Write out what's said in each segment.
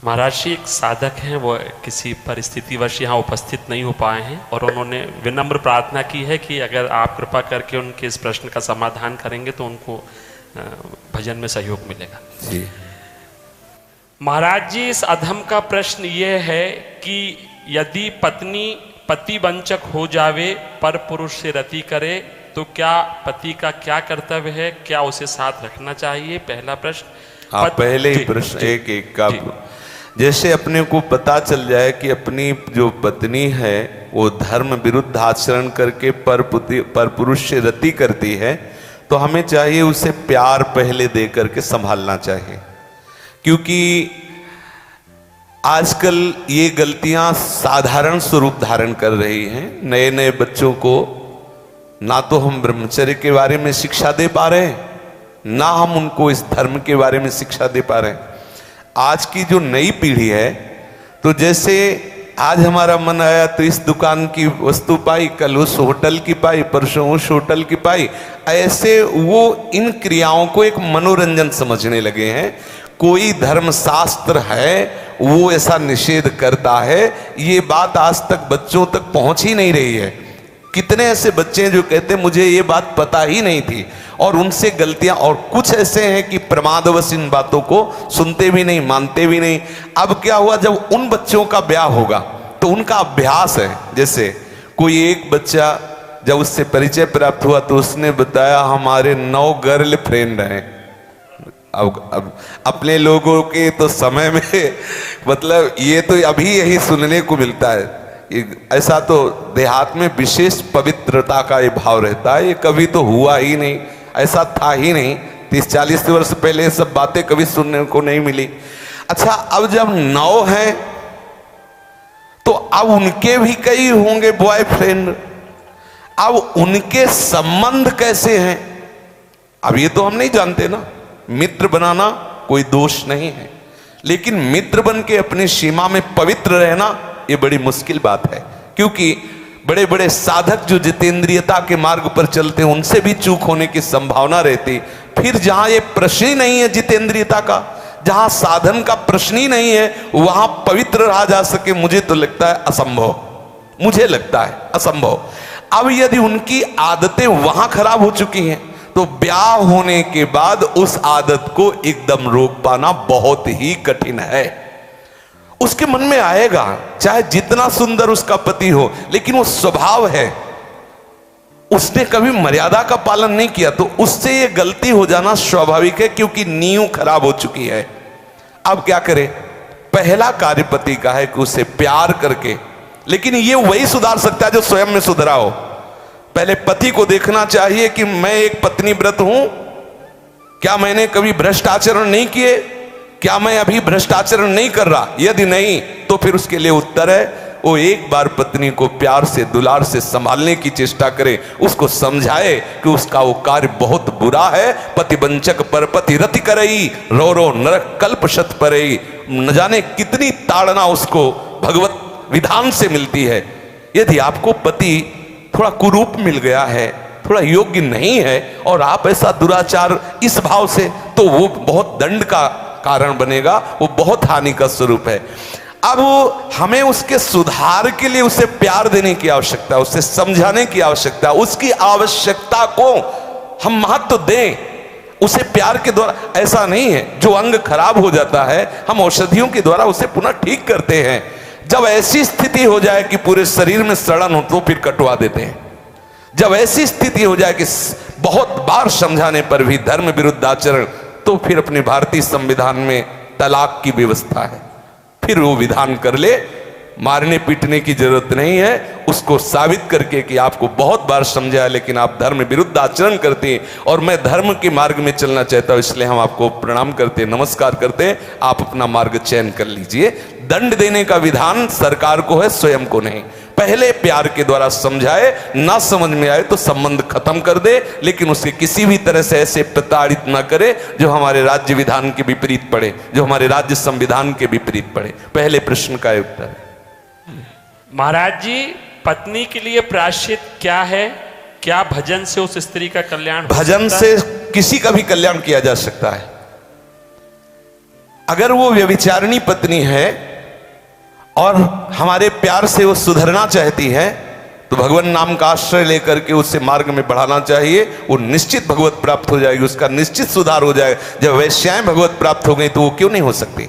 महाराज जी, एक साधक हैं, वो किसी परिस्थितिवश यहाँ उपस्थित नहीं हो पाए हैं और उन्होंने विनम्र प्रार्थना की है कि अगर आप कृपा करके उनके इस प्रश्न का समाधान करेंगे तो उनको भजन में सहयोग मिलेगा जी। महाराज जी, इस अधम का प्रश्न ये है कि यदि पत्नी पति वंचक हो जावे पर पुरुष से रति करे तो क्या पति का क्या कर्तव्य है, क्या उसे साथ रखना चाहिए? पहला प्रश्न। आप पहले ही प्रश्न एक एक का, जैसे अपने को पता चल जाए कि अपनी जो पत्नी है वो धर्म विरुद्ध आचरण करके पर पुरुष से रति करती है, तो हमें चाहिए उसे प्यार पहले दे करके संभालना चाहिए। क्योंकि आजकल ये गलतियां साधारण स्वरूप धारण कर रही हैं। नए नए बच्चों को ना तो हम ब्रह्मचर्य के बारे में शिक्षा दे पा रहे हैं, ना हम उनको इस धर्म के बारे में शिक्षा दे पा रहे हैं। आज की जो नई पीढ़ी है, तो जैसे आज हमारा मन आया तो इस दुकान की वस्तु पाई, कल उस होटल की पाई, परसों उस होटल की पाई, ऐसे वो इन क्रियाओं को एक मनोरंजन समझने लगे हैं। कोई धर्मशास्त्र है वो ऐसा निषेध करता है, ये बात आज तक बच्चों तक पहुंच ही नहीं रही है। कितने ऐसे बच्चे हैं जो कहते हैं मुझे ये बात पता ही नहीं थी, और उनसे गलतियां, और कुछ ऐसे हैं कि प्रमादवश इन बातों को सुनते भी नहीं, मानते भी नहीं। अब क्या हुआ, जब उन बच्चों का ब्याह होगा तो उनका अभ्यास है। जैसे कोई एक बच्चा जब उससे परिचय प्राप्त हुआ तो उसने बताया हमारे 9 गर्ल फ्रेंड हैं। अब अपने लोगों के तो समय में मतलब ये तो अभी यही सुनने को मिलता है। ऐसा तो देहात में विशेष पवित्रता का ये भाव रहता है, ये कभी तो हुआ ही नहीं, ऐसा था ही नहीं। 30-40 वर्ष पहले ये सब बातें कभी सुनने को नहीं मिली। अच्छा, अब जब 9 हैं तो अब उनके भी कई होंगे बॉयफ्रेंड। अब उनके संबंध कैसे हैं, अब ये तो हम नहीं जानते ना। मित्र बनाना कोई दोष नहीं है, लेकिन मित्र बन के अपनी सीमा में पवित्र रहना ये बड़ी मुश्किल बात है। क्योंकि बड़े बड़े साधक जो जितेंद्रियता के मार्ग पर चलते हैं उनसे भी चूक होने की संभावना रहती। फिर जहां ये प्रश्न ही नहीं है जितेंद्रियता का, जहां साधन का प्रश्न ही नहीं है, वहां पवित्र रहा जा सके, मुझे तो लगता है असंभव, मुझे लगता है असंभव। अब यदि उनकी आदतें वहां खराब हो चुकी हैं तो ब्याह होने के बाद उस आदत को एकदम रोक पाना बहुत ही कठिन है। उसके मन में आएगा, चाहे जितना सुंदर उसका पति हो, लेकिन वो स्वभाव है, उसने कभी मर्यादा का पालन नहीं किया, तो उससे ये गलती हो जाना स्वाभाविक है, क्योंकि नींव खराब हो चुकी है। अब क्या करे, पहला कार्य पति का है कि उसे प्यार करके, लेकिन ये वही सुधार सकता है जो स्वयं में सुधरा हो। पहले पति को देखना चाहिए कि मैं एक पत्नी व्रत हूं, क्या मैंने कभी भ्रष्ट आचरण नहीं किए, क्या मैं अभी भ्रष्ट आचरण नहीं कर रहा। यदि नहीं तो फिर उसके लिए उत्तर है वो एक बार पत्नी को प्यार से दुलार से संभालने की चेष्टा करे, उसको समझाए कि उसका वो कार्य बहुत बुरा है। पतिवंचक पर पति रति करई, रो रो नरक कल्प शत परई। न जाने कितनी ताड़ना उसको भगवत विधान से मिलती है। यदि आपको पति थोड़ा कुरूप मिल गया है, थोड़ा योग्य नहीं है, और आप ऐसा दुराचार इस भाव से, तो वो बहुत दंड का कारण बनेगा, वो बहुत हानि का स्वरूप है। अब हमें उसके सुधार के लिए उसे प्यार देने की आवश्यकता है, उसे समझाने की आवश्यकता है, उसकी आवश्यकता को हम महत्व दें। उसे प्यार के द्वारा, ऐसा नहीं है जो अंग खराब हो जाता है हम औषधियों के द्वारा उसे पुनः ठीक करते हैं। जब ऐसी स्थिति हो जाए कि पूरे शरीर में सड़न हो तो फिर कटवा देते हैं। जब ऐसी स्थिति हो जाए कि बहुत बार समझाने पर भी धर्म विरुद्ध आचरण, तो फिर अपने भारतीय संविधान में तलाक की व्यवस्था है, फिर वो विधान कर ले। मारने पीटने की जरूरत नहीं है, उसको साबित करके कि आपको बहुत बार समझाया लेकिन आप धर्म विरुद्ध आचरण करते हैं और मैं धर्म के मार्ग में चलना चाहता हूं, इसलिए हम आपको प्रणाम करते हैं, नमस्कार करते हैं, आप अपना मार्ग चयन कर लीजिए। दंड देने का विधान सरकार को है, स्वयं को नहीं। पहले प्यार के द्वारा समझाए, ना समझ में आए तो संबंध खत्म कर दे, लेकिन उसे किसी भी तरह से ऐसे प्रताड़ित ना करे जो हमारे राज्य विधान के विपरीत पड़े, जो हमारे राज्य संविधान के विपरीत पड़े। पहले प्रश्न का उत्तर। महाराज जी, पत्नी के लिए प्रायश्चित क्या है? क्या भजन से उस स्त्री का कल्याण हो सकता है? भजन से किसी का भी कल्याण किया जा सकता है। अगर वो व्यभिचारिणी पत्नी है और हमारे प्यार से वो सुधरना चाहती है तो भगवान नाम का आश्रय लेकर के उससे मार्ग में बढ़ाना चाहिए। वो निश्चित भगवत प्राप्त हो जाएगी, उसका निश्चित सुधार हो जाएगा। जब वैश्याएं भगवत प्राप्त हो गई तो वो क्यों नहीं हो सकती?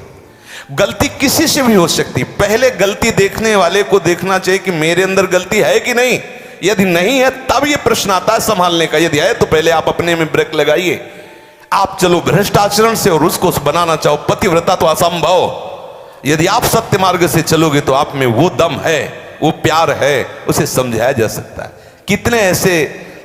गलती किसी से भी हो सकती, पहले गलती देखने वाले को देखना चाहिए कि मेरे अंदर गलती है कि नहीं। यदि नहीं है तब ये प्रश्न आता है संभालने का, यदि है तो पहले आप अपने में ब्रेक लगाइए। आप चलो भ्रष्ट आचरण से और उसको बनाना चाहो पतिव्रता तो असंभव। यदि आप सत्य मार्ग से चलोगे तो आप में वो दम है, वो प्यार है, उसे समझाया जा सकता है। कितने ऐसे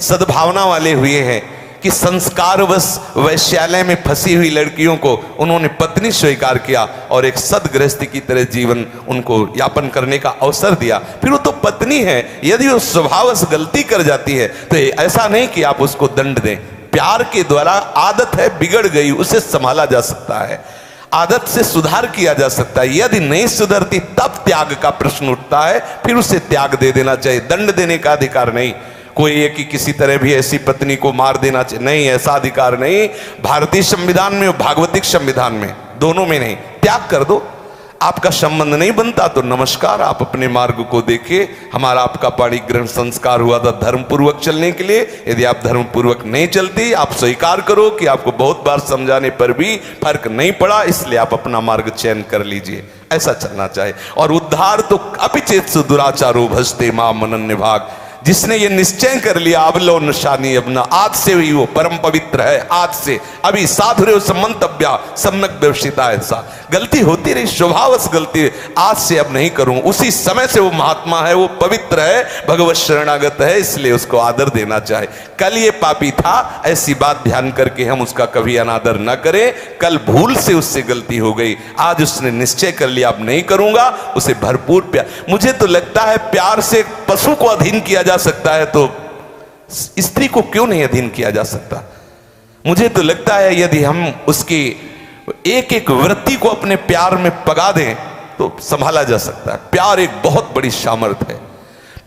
सद्भावना वाले हुए हैं कि संस्कारवश वैश्यालय में फंसी हुई लड़कियों को उन्होंने पत्नी स्वीकार किया और एक सदगृहस्थी की तरह जीवन उनको यापन करने का अवसर दिया। फिर वो तो पत्नी है, यदि वो स्वभावश गलती कर जाती है तो ऐसा नहीं कि आप उसको दंड दें। प्यार के द्वारा आदत है बिगड़ गई, उसे संभाला जा सकता है, आदत से सुधार किया जा सकता है। यदि नहीं सुधरती तब त्याग का प्रश्न उठता है, फिर उसे त्याग दे देना चाहिए। दंड देने का अधिकार नहीं। कोई है कि किसी तरह भी ऐसी पत्नी को मार देना चाहिए, नहीं, ऐसा अधिकार नहीं। भारतीय संविधान में और भागवतिक संविधान में, दोनों में नहीं। त्याग कर दो। आपका संबंध नहीं बनता तो नमस्कार, आप अपने मार्ग को देखिए। हमारा आपका पाणी ग्रहण संस्कार हुआ था धर्म पूर्वक चलने के लिए। यदि आप धर्म पूर्वक नहीं चलती, आप स्वीकार करो कि आपको बहुत बार समझाने पर भी फर्क नहीं पड़ा, इसलिए आप अपना मार्ग चयन कर लीजिए। ऐसा चलना चाहिए। और उद्धार तो अपिचेत दुराचारो भजते मां मनन्य भाग। जिसने ये निश्चय कर लिया अब लो निशानी अपना, आज से ही वो परम पवित्र है। आज से अभी साधुरे समंतव्या सम्यक व्यवसिता। ऐसा गलती होती रही, स्वभावश गलती, आज से अब नहीं करूं। उसी समय से वो महात्मा है, वो पवित्र है, भगवत शरणागत है, इसलिए उसको आदर देना चाहे। कल ये पापी था, ऐसी बात ध्यान करके हम उसका कभी अनादर न करें। कल भूल से उससे गलती हो गई, आज उसने निश्चय कर लिया अब नहीं करूंगा, उसे भरपूर प्यार। मुझे तो लगता है प्यार से पशु को अधीन किया जा सकता है तो स्त्री को क्यों नहीं अधीन किया जा सकता? मुझे तो लगता है यदि हम उसकी एक एक वृत्ति को अपने प्यार में पगा दें तो संभाला जा सकता है। प्यार एक बहुत बड़ी सामर्थ्य है,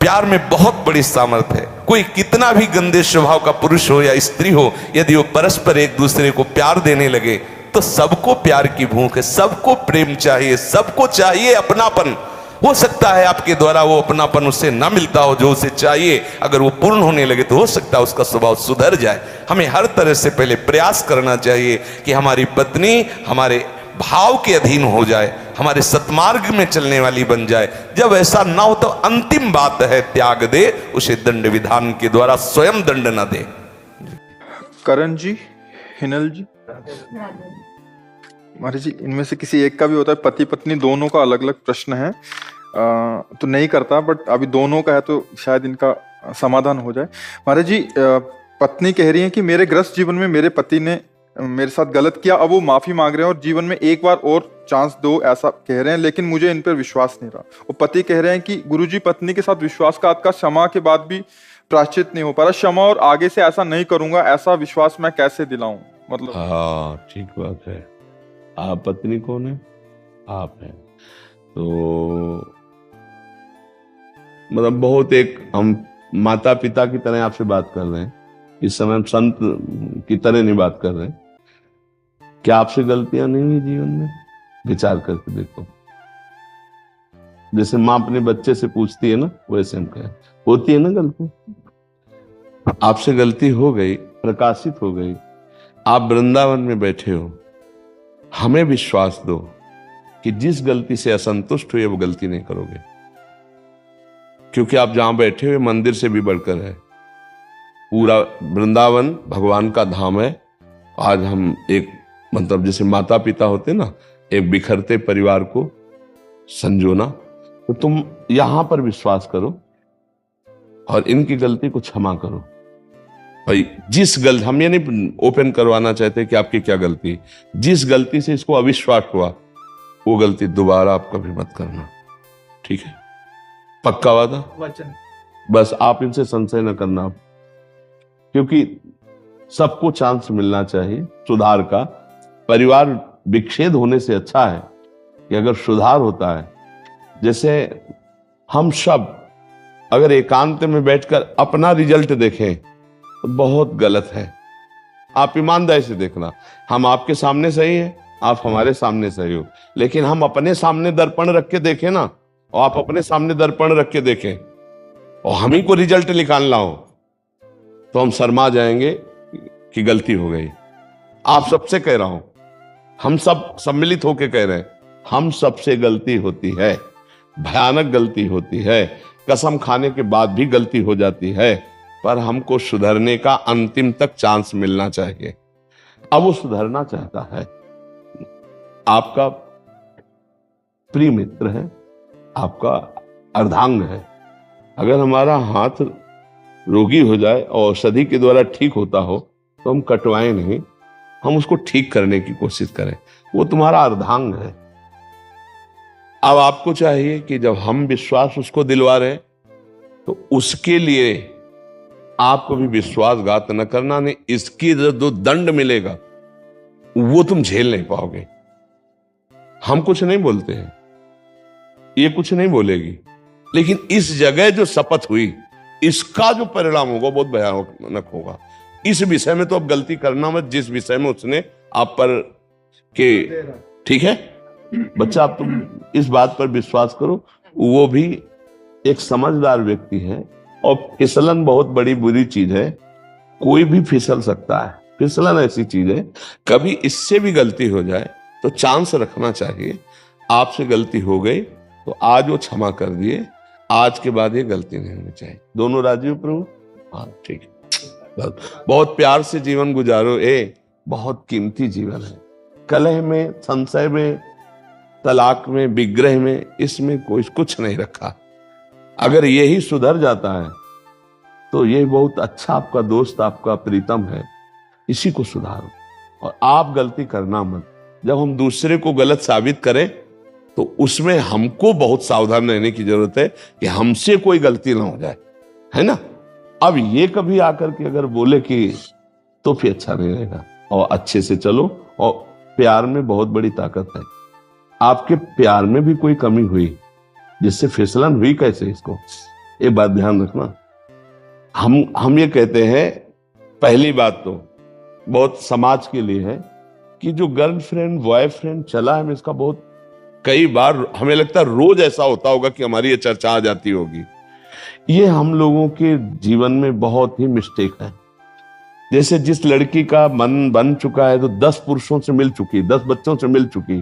प्यार में बहुत बड़ी सामर्थ्य है। कोई कितना भी गंदे स्वभाव का पुरुष हो या स्त्री हो, यदि वो परस्पर एक दूसरे को प्यार देने लगे तो सबको प्यार की भूख है, सबको प्रेम चाहिए, सबको चाहिए अपनापन। हो सकता है आपके द्वारा वो अपनापन उसे ना मिलता हो जो उसे चाहिए, अगर वो पूर्ण होने लगे तो हो सकता है उसका स्वभाव सुधर जाए। हमें हर तरह से पहले प्रयास करना चाहिए कि हमारी पत्नी हमारे भाव के अधीन हो जाए, हमारे सतमार्ग में चलने वाली बन जाए। जब ऐसा ना हो तो अंतिम बात है त्याग दे, उसे दंड विधान के द्वारा स्वयं दंड न दे। करण जी, हिनल जी, महाराज जी, इनमें से किसी एक का भी होता है, पति पत्नी दोनों का अलग अलग प्रश्न है तो नहीं करता, बट अभी दोनों का है तो शायद इनका समाधान हो जाए। महाराज जी, पत्नी कह रही है कि मेरे गृहस्थ जीवन में मेरे पति ने मेरे साथ गलत किया, अब वो माफी मांग रहे हैं और जीवन में एक बार और चांस दो ऐसा कह रहे हैं, लेकिन मुझे इन पर विश्वास नहीं रहा। वो पति कह रहे हैं कि गुरुजी पत्नी के साथ विश्वासघात का क्षमा के बाद भी प्रायश्चित नहीं हो पा रहा, क्षमा और आगे से ऐसा नहीं करूंगा, ऐसा विश्वास मैं कैसे दिलाऊं? मतलब हाँ, ठीक बात है। आप पत्नी कौन है? आप हैं। तो मतलब बहुत एक हम माता पिता की तरह आपसे बात कर रहे हैं, इस समय हम संत की तरह नहीं बात कर रहे हैं। क्या आपसे गलतियां नहीं हुई जीवन में? विचार करके देखो। जैसे माँ अपने बच्चे से पूछती है ना, वैसे हम कहें होती है ना गलती। आपसे गलती हो गई, प्रकाशित हो गई, आप वृंदावन में बैठे हो, हमें विश्वास दो कि जिस गलती से असंतुष्ट हुए वो गलती नहीं करोगे, क्योंकि आप जहां बैठे हुए मंदिर से भी बढ़कर है। पूरा वृंदावन भगवान का धाम है। आज हम एक मतलब जैसे माता पिता होते ना, एक बिखरते परिवार को संजोना, तो तुम यहां पर विश्वास करो और इनकी गलती को क्षमा करो। भाई जिस गलती, हम ये नहीं ओपन करवाना चाहते कि आपकी क्या गलती, जिस गलती से इसको अविश्वास हुआ वो गलती दोबारा आप कभी मत करना, ठीक है? पक्का वादा? वचन। बस आप इनसे संशय न करना, क्योंकि सबको चांस मिलना चाहिए सुधार का। परिवार विच्छेद होने से अच्छा है कि अगर सुधार होता है। जैसे हम सब अगर एकांत में बैठकर अपना रिजल्ट देखें तो बहुत गलत है। आप ईमानदारी से देखना, हम आपके सामने सही है, आप हमारे सामने सही हो। लेकिन हम अपने सामने दर्पण रख के देखें ना, और आप अपने सामने दर्पण रख के देखें और हम ही को रिजल्ट निकालना हो, तो हम शर्मा जाएंगे कि गलती हो गई। आप सबसे कह रहा हूं, हम सब सम्मिलित होकर कह रहे हैं, हम सबसे गलती होती है, भयानक गलती होती है, कसम खाने के बाद भी गलती हो जाती है, पर हमको सुधरने का अंतिम तक चांस मिलना चाहिए। अब वो सुधरना चाहता है, आपका प्रिय मित्र है, आपका अर्धांग है। अगर हमारा हाथ रोगी हो जाए और औषधि के द्वारा ठीक होता हो तो हम कटवाएं नहीं, हम उसको ठीक करने की कोशिश करें। वो तुम्हारा अर्धांग है। अब आपको चाहिए कि जब हम विश्वास उसको दिलवा रहे हैं तो उसके लिए आपको भी विश्वासघात न करना, नहीं इसकी जो दंड मिलेगा वो तुम झेल नहीं पाओगे। हम कुछ नहीं बोलते हैं, ये कुछ नहीं बोलेगी, लेकिन इस जगह जो शपथ हुई इसका जो परिणाम होगा बहुत भयानक होगा। इस विषय में तो अब गलती करना मत, जिस विषय में उसने आप पर के, ठीक है बच्चा, आप तुम इस बात पर विश्वास करो, वो भी एक समझदार व्यक्ति है। और फिसलन बहुत बड़ी बुरी चीज है, कोई भी फिसल सकता है। फिसलन ऐसी चीज है, कभी इससे भी गलती हो जाए तो चांस रखना चाहिए। आपसे गलती हो गई तो आज वो क्षमा कर दिए, आज के बाद ये गलती नहीं होनी चाहिए। दोनों राजी हो प्रभु? हाँ ठीक है, बहुत प्यार से जीवन गुजारो। बहुत कीमती जीवन है। कलह में, संशय में, तलाक में, विग्रह में, इसमें कोई कुछ नहीं रखा। अगर यही सुधर जाता है तो ये बहुत अच्छा आपका दोस्त, आपका प्रीतम है, इसी को सुधारो। और आप गलती करना मत। जब हम दूसरे को गलत साबित करें तो उसमें हमको बहुत सावधान रहने की जरूरत है कि हमसे कोई गलती ना हो जाए, है ना। अब ये कभी आकर के अगर बोले कि, तो फिर अच्छा नहीं रहेगा। और अच्छे से चलो, और प्यार में बहुत बड़ी ताकत है। आपके प्यार में भी कोई कमी हुई जिससे फिसलन हुई, कैसे, इसको एक बात ध्यान रखना। हम ये कहते हैं, पहली बात तो बहुत समाज के लिए है कि जो गर्लफ्रेंड बॉयफ्रेंड चला है, इसका बहुत कई बार हमें लगता है रोज ऐसा होता होगा कि हमारी ये चर्चा आ जाती होगी। ये हम लोगों के जीवन में बहुत ही मिस्टेक है। जैसे जिस लड़की का मन बन चुका है तो 10 पुरुषों से मिल चुकी, 10 बच्चों से मिल चुकी,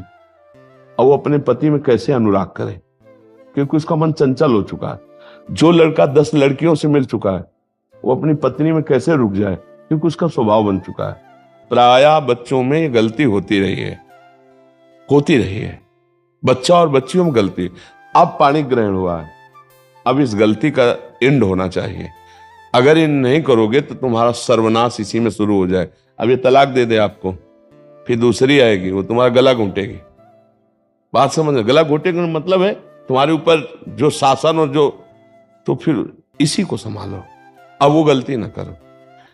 और वो अपने पति में कैसे अनुराग करे, क्योंकि उसका मन चंचल हो चुका है। जो लड़का 10 लड़कियों से मिल चुका है वो अपनी पत्नी में कैसे रुक जाए, क्योंकि उसका स्वभाव बन चुका है। प्रायः बच्चों में ये गलती होती रही है, बच्चा और बच्चियों में गलती। अब पाणी ग्रहण हुआ है, अब इस गलती का एंड होना चाहिए। अगर ये नहीं करोगे तो तुम्हारा सर्वनाश इसी में शुरू हो जाए। अब ये तलाक दे दे आपको, फिर दूसरी आएगी, वो तुम्हारा गला घोंटेगी। बात समझ, गला घोटेगा मतलब है तुम्हारे ऊपर जो शासन और जो, तो फिर इसी को संभालो, अब वो गलती ना करो।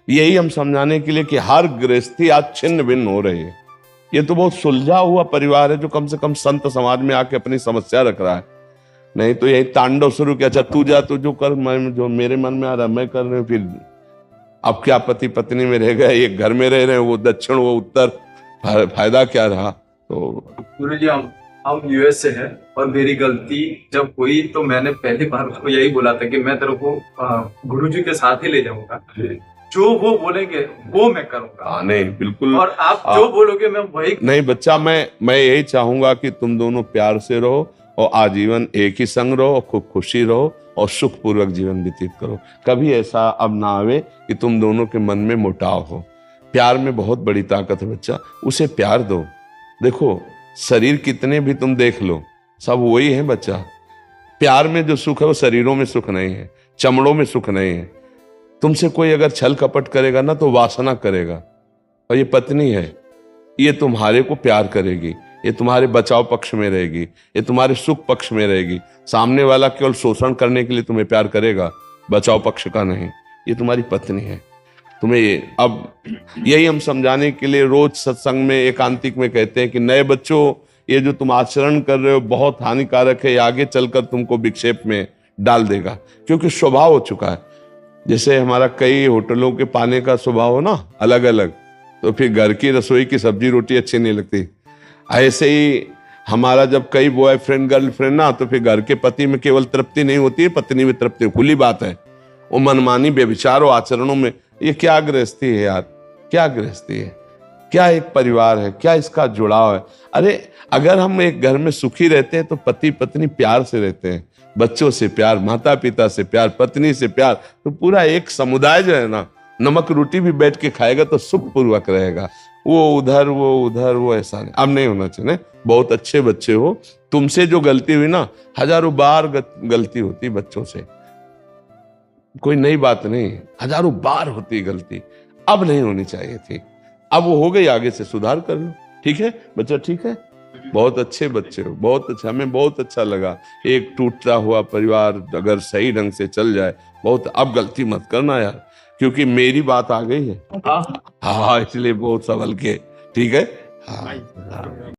यही हम समझाने के लिए कि हर गृहस्थी आज छिन्न भिन्न हो रही है। ये तो बहुत सुलझा हुआ परिवार है जो कम से कम संत समाज में आके अपनी समस्या रख रहा है। नहीं तो यही तांडव शुरू किया, अच्छा तू जा, तू जो कर, मैं जो मेरे मन में आ रहा है मैं कर रहे हूँ। फिर अब क्या पति पत्नी में रह गए, एक घर में रह रहे हैं, वो दक्षिण वो उत्तर, फायदा क्या रहा। तो गुरु जी हम यूएस से हैं और मेरी गलती जब हुई तो मैंने पहली बार उसको यही बोला था कि मैं तेरे को गुरु जी के साथ ही ले जाऊंगा, जो वो बोलेंगे वो मैं करूंगा। नहीं बिल्कुल, और आप जो बोलोगे मैं वही। नहीं बच्चा, मैं यही चाहूंगा कि तुम दोनों प्यार से रहो और आजीवन एक ही संग रहो, खूब खुशी रहो और सुख पूर्वक जीवन व्यतीत करो। कभी ऐसा अब ना आवे कि तुम दोनों के मन में मुटाव हो। प्यार में बहुत बड़ी ताकत है बच्चा, उसे प्यार दो। देखो शरीर कितने भी तुम देख लो, सब वही है बच्चा। प्यार में जो सुख है वो शरीरों में सुख नहीं है, चमड़ों में सुख नहीं है। तुमसे कोई अगर छल कपट करेगा ना तो वासना करेगा। और ये पत्नी है, ये तुम्हारे को प्यार करेगी, ये तुम्हारे बचाव पक्ष में रहेगी, ये तुम्हारे सुख पक्ष में रहेगी। सामने वाला केवल शोषण करने के लिए तुम्हें प्यार करेगा, बचाव पक्ष का नहीं। ये तुम्हारी पत्नी है, तुम्हें ये अब यही हम समझाने के लिए रोज सत्संग में एकांतिक में कहते हैं कि नए बच्चों, ये जो तुम आचरण कर रहे हो बहुत हानिकारक है, आगे चलकर तुमको विक्षेप में डाल देगा, क्योंकि स्वभाव हो चुका है। जैसे हमारा कई होटलों के पाने का स्वभाव हो ना अलग अलग, तो फिर घर की रसोई की सब्जी रोटी अच्छी नहीं लगती। ऐसे ही हमारा जब कई बॉयफ्रेंड गर्लफ्रेंड ना, तो फिर घर के पति में केवल तृप्ति नहीं होती है, पत्नी में तृप्ति, खुली बात है। वो मनमानी व्यभिचार और आचरणों में, ये क्या गृहस्थी है यार, क्या गृहस्थी है, क्या एक परिवार है, क्या इसका जुड़ाव है। अरे अगर हम एक घर में सुखी रहते हैं तो पति पत्नी प्यार से रहते हैं, बच्चों से प्यार, माता पिता से प्यार, पत्नी से प्यार, तो पूरा एक समुदाय जो है ना, नमक रोटी भी बैठ के खाएगा तो सुख पूर्वक रहेगा। वो उधर वो ऐसा नहीं, अब नहीं होना चाहिए। बहुत अच्छे बच्चे हो, तुमसे जो गलती हुई ना, हजारों बार गलती होती बच्चों से, कोई नई बात नहीं, हजारों बार होती गलती, अब नहीं होनी चाहिए थी। अब वो हो गई, आगे से सुधार कर लो। ठीक है बच्चा, ठीक है, बहुत अच्छे बच्चे हो, बहुत अच्छा, हमें बहुत अच्छा लगा। एक टूटता हुआ परिवार अगर सही ढंग से चल जाए, बहुत, अब गलती मत करना यार, क्योंकि मेरी बात आ गई है। हाँ, इसलिए बहुत संभल के, ठीक है। हाँ।